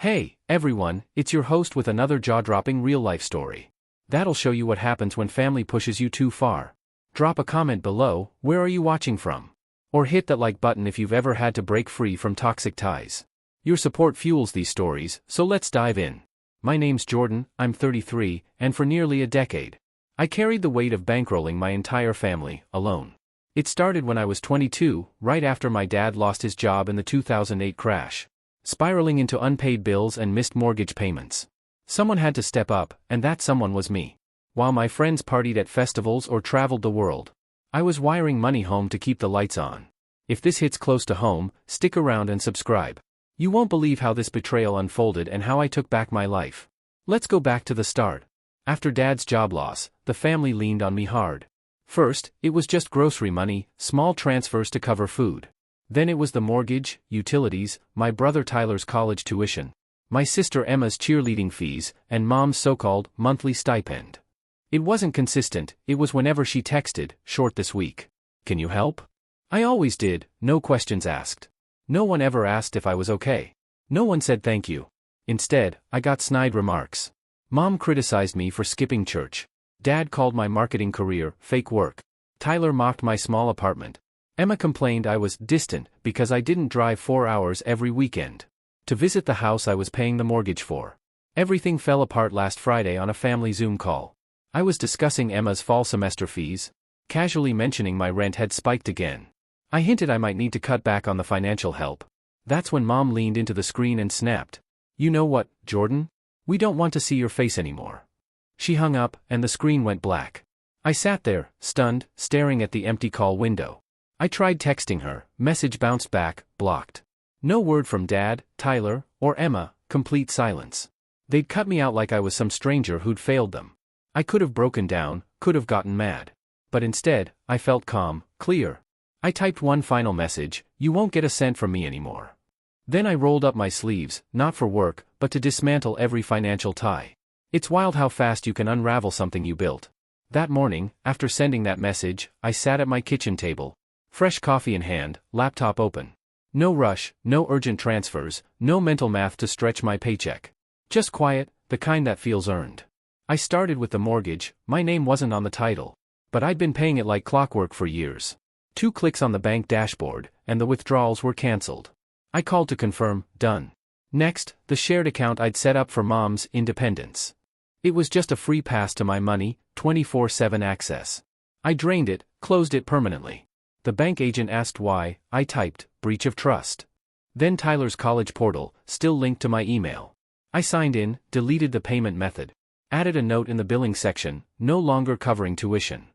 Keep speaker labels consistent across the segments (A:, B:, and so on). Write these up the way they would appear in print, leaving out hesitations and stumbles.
A: Hey, everyone, it's your host with another jaw-dropping real-life story. That'll show you what happens when family pushes you too far. Drop a comment below, where are you watching from? Or hit that like button if you've ever had to break free from toxic ties. Your support fuels these stories, so let's dive in. My name's Jordan, I'm 33, and for nearly a decade, I carried the weight of bankrolling my entire family, alone. It started when I was 22, right after my dad lost his job in the 2008 crash, spiraling into unpaid bills and missed mortgage payments. Someone had to step up, and that someone was me. While my friends partied at festivals or traveled the world, I was wiring money home to keep the lights on. If this hits close to home, stick around and subscribe. You won't believe how this betrayal unfolded and how I took back my life. Let's go back to the start. After Dad's job loss, the family leaned on me hard. First, it was just grocery money, small transfers to cover food. Then it was the mortgage, utilities, my brother Tyler's college tuition, my sister Emma's cheerleading fees, and Mom's so-called monthly stipend. It wasn't consistent, it was whenever she texted, "Short this week. Can you help?" I always did, no questions asked. No one ever asked if I was okay. No one said thank you. Instead, I got snide remarks. Mom criticized me for skipping church. Dad called my marketing career fake work. Tyler mocked my small apartment. Emma complained I was distant because I didn't drive 4 hours every weekend to visit the house I was paying the mortgage for. Everything fell apart last Friday on a family Zoom call. I was discussing Emma's fall semester fees, casually mentioning my rent had spiked again. I hinted I might need to cut back on the financial help. That's when Mom leaned into the screen and snapped. "You know what, Jordan? We don't want to see your face anymore." She hung up, and the screen went black. I sat there, stunned, staring at the empty call window. I tried texting her, message bounced back, blocked. No word from Dad, Tyler, or Emma, complete silence. They'd cut me out like I was some stranger who'd failed them. I could have broken down, could have gotten mad. But instead, I felt calm, clear. I typed one final message, "You won't get a cent from me anymore." Then I rolled up my sleeves, not for work, but to dismantle every financial tie. It's wild how fast you can unravel something you built. That morning, after sending that message, I sat at my kitchen table, fresh coffee in hand, laptop open. No rush, no urgent transfers, no mental math to stretch my paycheck. Just quiet, the kind that feels earned. I started with the mortgage. My name wasn't on the title, but I'd been paying it like clockwork for years. 2 clicks on the bank dashboard, and the withdrawals were cancelled. I called to confirm, done. Next, the shared account I'd set up for Mom's independence. It was just a free pass to my money, 24/7 access. I drained it, closed it permanently. The bank agent asked why. I typed, breach of trust. Then Tyler's college portal, still linked to my email. I signed in, deleted the payment method. Added a note in the billing section, no longer covering tuition.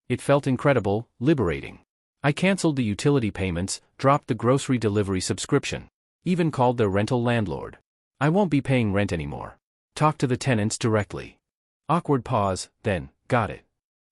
A: It felt incredible, liberating. I canceled the utility payments, dropped the grocery delivery subscription. Even called their rental landlord. I won't be paying rent anymore. Talk to the tenants directly. Awkward pause, then, got it.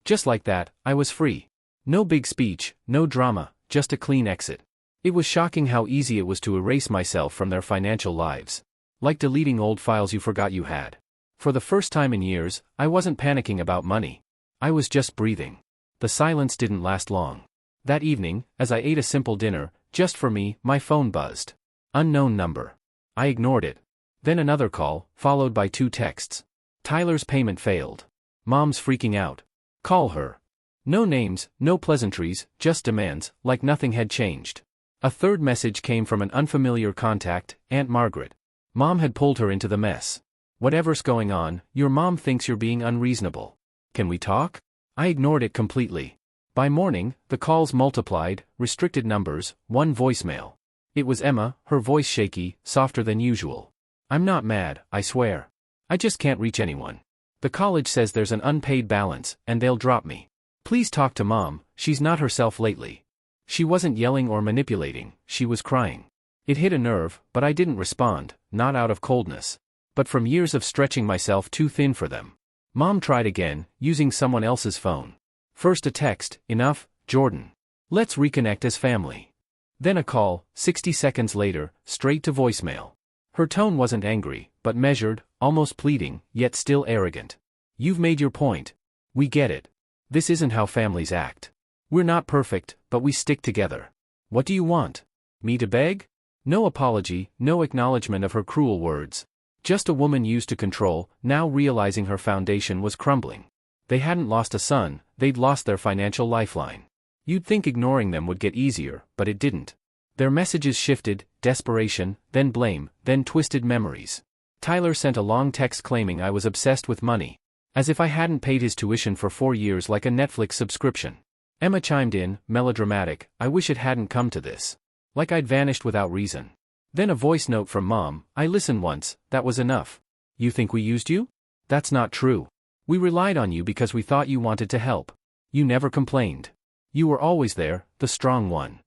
A: Just like that, I was free. No big speech, no drama, just a clean exit. It was shocking how easy it was to erase myself from their financial lives. Like deleting old files you forgot you had. For the first time in years, I wasn't panicking about money. I was just breathing. The silence didn't last long. That evening, as I ate a simple dinner, just for me, my phone buzzed. Unknown number. I ignored it. Then another call, followed by 2 texts. Tyler's payment failed. Mom's freaking out. Call her. No names, no pleasantries, just demands, like nothing had changed. A third message came from an unfamiliar contact, Aunt Margaret. Mom had pulled her into the mess. "Whatever's going on, your mom thinks you're being unreasonable. Can we talk?" I ignored it completely. By morning, the calls multiplied, restricted numbers, 1 voicemail. It was Emma, her voice shaky, softer than usual. "I'm not mad, I swear. I just can't reach anyone. The college says there's an unpaid balance, and they'll drop me. Please talk to Mom, she's not herself lately." She wasn't yelling or manipulating, she was crying. It hit a nerve, but I didn't respond, not out of coldness, but from years of stretching myself too thin for them. Mom tried again, using someone else's phone. First a text, "Enough, Jordan. Let's reconnect as family." Then a call, 60 seconds later, straight to voicemail. Her tone wasn't angry, but measured, almost pleading, yet still arrogant. "You've made your point. We get it. This isn't how families act. We're not perfect, but we stick together. What do you want? Me to beg?" No apology, no acknowledgement of her cruel words. Just a woman used to control, now realizing her foundation was crumbling. They hadn't lost a son, they'd lost their financial lifeline. You'd think ignoring them would get easier, but it didn't. Their messages shifted, desperation, then blame, then twisted memories. Tyler sent a long text claiming I was obsessed with money. As if I hadn't paid his tuition for 4 years like a Netflix subscription. Emma chimed in, melodramatic, I wish it hadn't come to this. Like I'd vanished without reason. Then a voice note from Mom, I listened once, that was enough. You think we used you? That's not true. We relied on you because we thought you wanted to help. You never complained. You were always there, the strong one.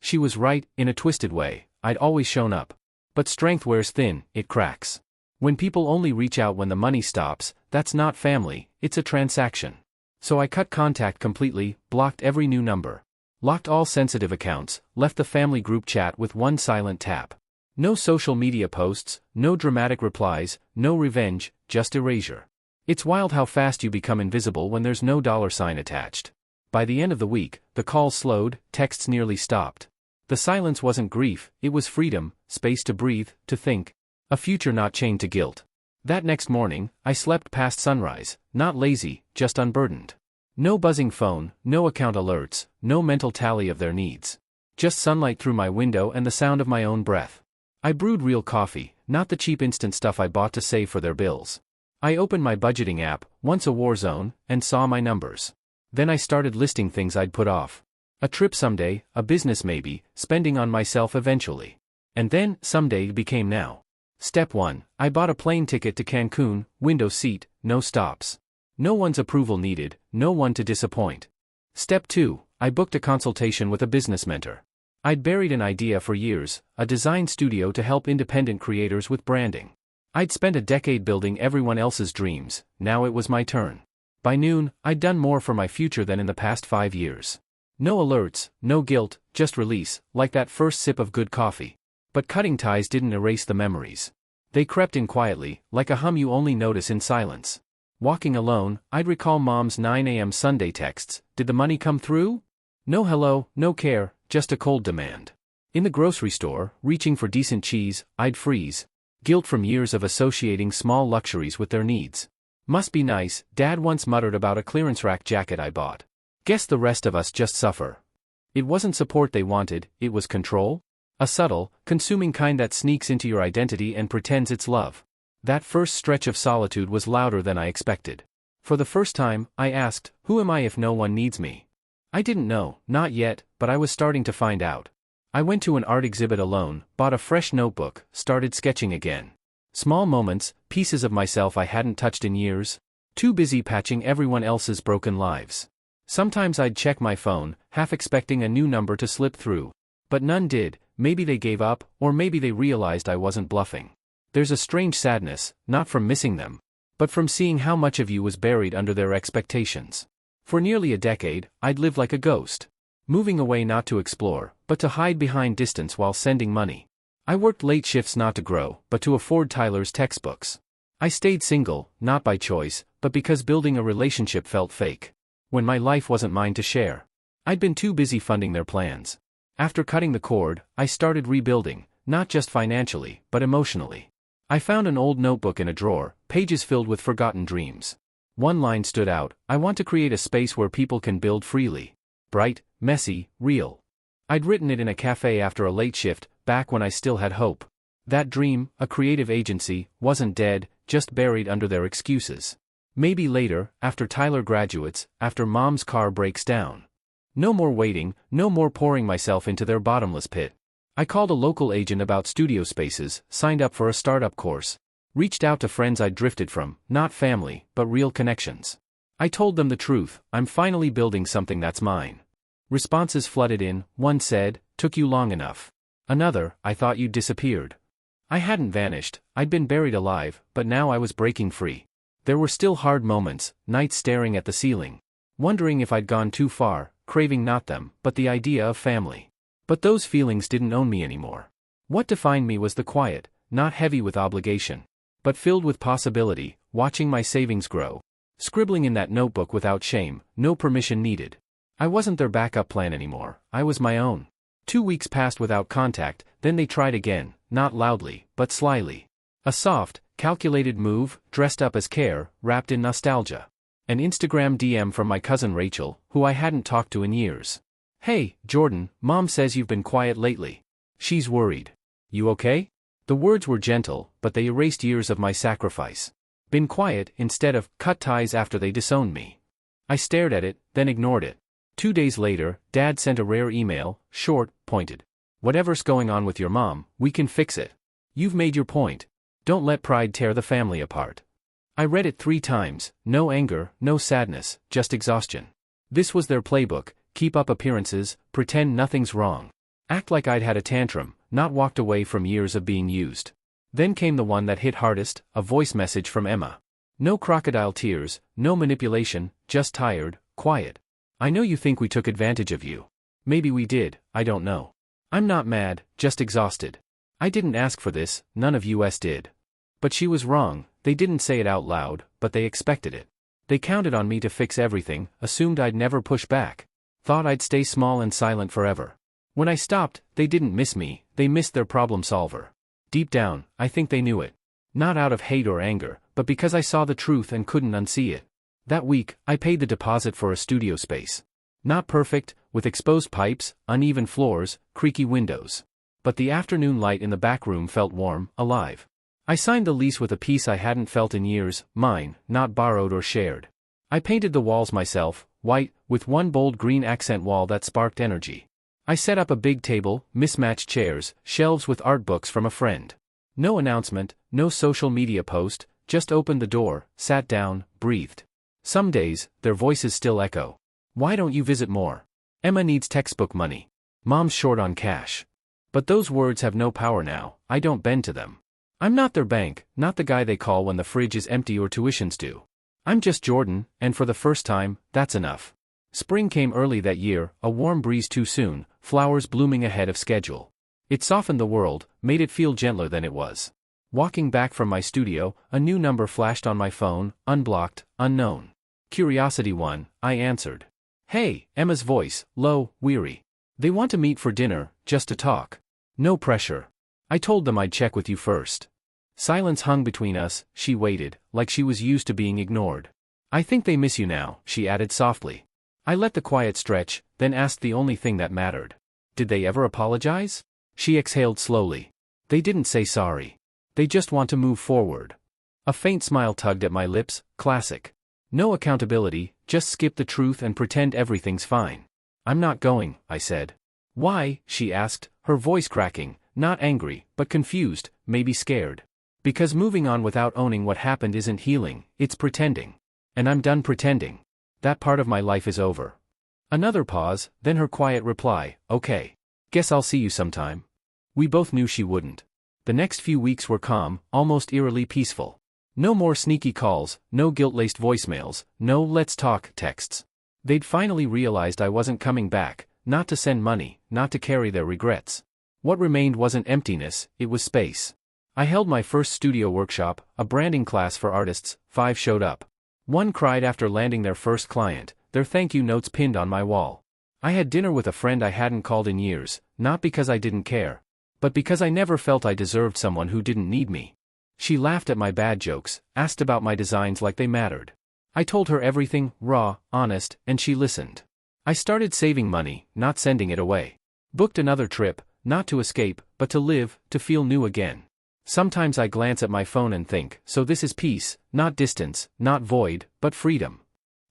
A: She was right, in a twisted way, I'd always shown up. But strength wears thin, it cracks. When people only reach out when the money stops, that's not family, it's a transaction. So I cut contact completely, blocked every new number. Locked all sensitive accounts, left the family group chat with one silent tap. No social media posts, no dramatic replies, no revenge, just erasure. It's wild how fast you become invisible when there's no $sign attached. By the end of the week, the calls slowed, texts nearly stopped. The silence wasn't grief, it was freedom, space to breathe, to think. A future not chained to guilt. That next morning, I slept past sunrise, not lazy, just unburdened. No buzzing phone, no account alerts, no mental tally of their needs. Just sunlight through my window and the sound of my own breath. I brewed real coffee, not the cheap instant stuff I bought to save for their bills. I opened my budgeting app, once a war zone, and saw my numbers. Then I started listing things I'd put off. A trip someday, a business maybe, spending on myself eventually. And then, someday became now. Step 1, I bought a plane ticket to Cancun, window seat, no stops. No one's approval needed, no one to disappoint. Step 2, I booked a consultation with a business mentor. I'd buried an idea for years, a design studio to help independent creators with branding. I'd spent a decade building everyone else's dreams, now it was my turn. By noon, I'd done more for my future than in the past 5 years. No alerts, no guilt, just release, like that first sip of good coffee. But cutting ties didn't erase the memories. They crept in quietly, like a hum you only notice in silence. Walking alone, I'd recall Mom's 9 a.m. Sunday texts, did the money come through? No hello, no care, just a cold demand. In the grocery store, reaching for decent cheese, I'd freeze. Guilt from years of associating small luxuries with their needs. Must be nice, Dad once muttered about a clearance rack jacket I bought. Guess the rest of us just suffer. It wasn't support they wanted, it was control? A subtle, consuming kind that sneaks into your identity and pretends it's love. That first stretch of solitude was louder than I expected. For the first time, I asked, who am I if no one needs me? I didn't know, not yet, but I was starting to find out. I went to an art exhibit alone, bought a fresh notebook, started sketching again. Small moments, pieces of myself I hadn't touched in years. Too busy patching everyone else's broken lives. Sometimes I'd check my phone, half expecting a new number to slip through. But none did, maybe they gave up, or maybe they realized I wasn't bluffing. There's a strange sadness, not from missing them, but from seeing how much of you was buried under their expectations. For nearly a decade, I'd lived like a ghost. Moving away not to explore, but to hide behind distance while sending money. I worked late shifts not to grow, but to afford Tyler's textbooks. I stayed single, not by choice, but because building a relationship felt fake. When my life wasn't mine to share. I'd been too busy funding their plans. After cutting the cord, I started rebuilding, not just financially, but emotionally. I found an old notebook in a drawer, pages filled with forgotten dreams. One line stood out, I want to create a space where people can build freely. Bright, messy, real. I'd written it in a cafe after a late shift, back when I still had hope. That dream, a creative agency, wasn't dead, just buried under their excuses. Maybe later, after Tyler graduates, after Mom's car breaks down. No more waiting, no more pouring myself into their bottomless pit. I called a local agent about studio spaces, signed up for a startup course. Reached out to friends I'd drifted from, not family, but real connections. I told them the truth, I'm finally building something that's mine. Responses flooded in, one said, took you long enough. Another, I thought you'd disappeared. I hadn't vanished, I'd been buried alive, but now I was breaking free. There were still hard moments, nights staring at the ceiling. Wondering if I'd gone too far, craving not them, but the idea of family. But those feelings didn't own me anymore. What defined me was the quiet, not heavy with obligation, but filled with possibility, watching my savings grow. Scribbling in that notebook without shame, no permission needed. I wasn't their backup plan anymore, I was my own. 2 weeks passed without contact, then they tried again, not loudly, but slyly. A soft, calculated move, dressed up as care, wrapped in nostalgia. An Instagram DM from my cousin Rachel, who I hadn't talked to in years. "Hey, Jordan, Mom says you've been quiet lately. She's worried. You okay?" The words were gentle, but they erased years of my sacrifice. Been quiet instead of cut ties after they disowned me. I stared at it, then ignored it. 2 days later, Dad sent a rare email, short, pointed. "Whatever's going on with your mom, we can fix it. You've made your point. Don't let pride tear the family apart." I read it 3 times, no anger, no sadness, just exhaustion. This was their playbook: keep up appearances, pretend nothing's wrong. Act like I'd had a tantrum, not walked away from years of being used. Then came the one that hit hardest, a voice message from Emma. No crocodile tears, no manipulation, just tired, quiet. "I know you think we took advantage of you. Maybe we did, I don't know. I'm not mad, just exhausted. I didn't ask for this, none of us did." But she was wrong. They didn't say it out loud, but they expected it. They counted on me to fix everything, assumed I'd never push back. Thought I'd stay small and silent forever. When I stopped, they didn't miss me, they missed their problem solver. Deep down, I think they knew it. Not out of hate or anger, but because I saw the truth and couldn't unsee it. That week, I paid the deposit for a studio space. Not perfect, with exposed pipes, uneven floors, creaky windows. But the afternoon light in the back room felt warm, alive. I signed the lease with a piece I hadn't felt in years, mine, not borrowed or shared. I painted the walls myself, white, with one bold green accent wall that sparked energy. I set up a big table, mismatched chairs, shelves with art books from a friend. No announcement, no social media post, just opened the door, sat down, breathed. Some days, their voices still echo. "Why don't you visit more? Emma needs textbook money. Mom's short on cash." But those words have no power now, I don't bend to them. I'm not their bank, not the guy they call when the fridge is empty or tuition's due. I'm just Jordan, and for the first time, that's enough. Spring came early that year, a warm breeze too soon, flowers blooming ahead of schedule. It softened the world, made it feel gentler than it was. Walking back from my studio, a new number flashed on my phone, unblocked, unknown. Curiosity one, I answered. "Hey," Emma's voice, low, weary. "They want to meet for dinner, just to talk. No pressure. I told them I'd check with you first." Silence hung between us, she waited, like she was used to being ignored. "I think they miss you now," she added softly. I let the quiet stretch, then asked the only thing that mattered. "Did they ever apologize?" She exhaled slowly. "They didn't say sorry. They just want to move forward." A faint smile tugged at my lips, classic. No accountability, just skip the truth and pretend everything's fine. "I'm not going," I said. "Why?" she asked, her voice cracking, not angry, but confused, maybe scared. "Because moving on without owning what happened isn't healing, it's pretending. And I'm done pretending. That part of my life is over." Another pause, then her quiet reply, "Okay. Guess I'll see you sometime." We both knew she wouldn't. The next few weeks were calm, almost eerily peaceful. No more sneaky calls, no guilt-laced voicemails, no "let's talk" texts. They'd finally realized I wasn't coming back, not to send money, not to carry their regrets. What remained wasn't emptiness, it was space. I held my first studio workshop, a branding class for artists. 5 showed up. 1 cried after landing their first client, their thank you notes pinned on my wall. I had dinner with a friend I hadn't called in years, not because I didn't care, but because I never felt I deserved someone who didn't need me. She laughed at my bad jokes, asked about my designs like they mattered. I told her everything, raw, honest, and she listened. I started saving money, not sending it away. Booked another trip, not to escape, but to live, to feel new again. Sometimes I glance at my phone and think, so this is peace, not distance, not void, but freedom.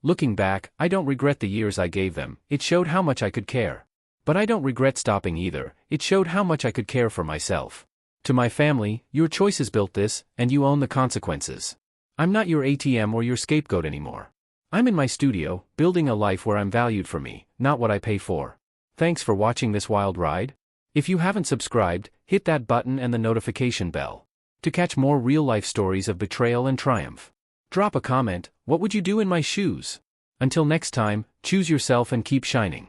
A: Looking back, I don't regret the years I gave them, it showed how much I could care. But I don't regret stopping either, it showed how much I could care for myself. To my family, your choices built this, and you own the consequences. I'm not your ATM or your scapegoat anymore. I'm in my studio, building a life where I'm valued for me, not what I pay for. Thanks for watching this wild ride. If you haven't subscribed, hit that button and the notification bell to catch more real-life stories of betrayal and triumph. Drop a comment, what would you do in my shoes? Until next time, choose yourself and keep shining.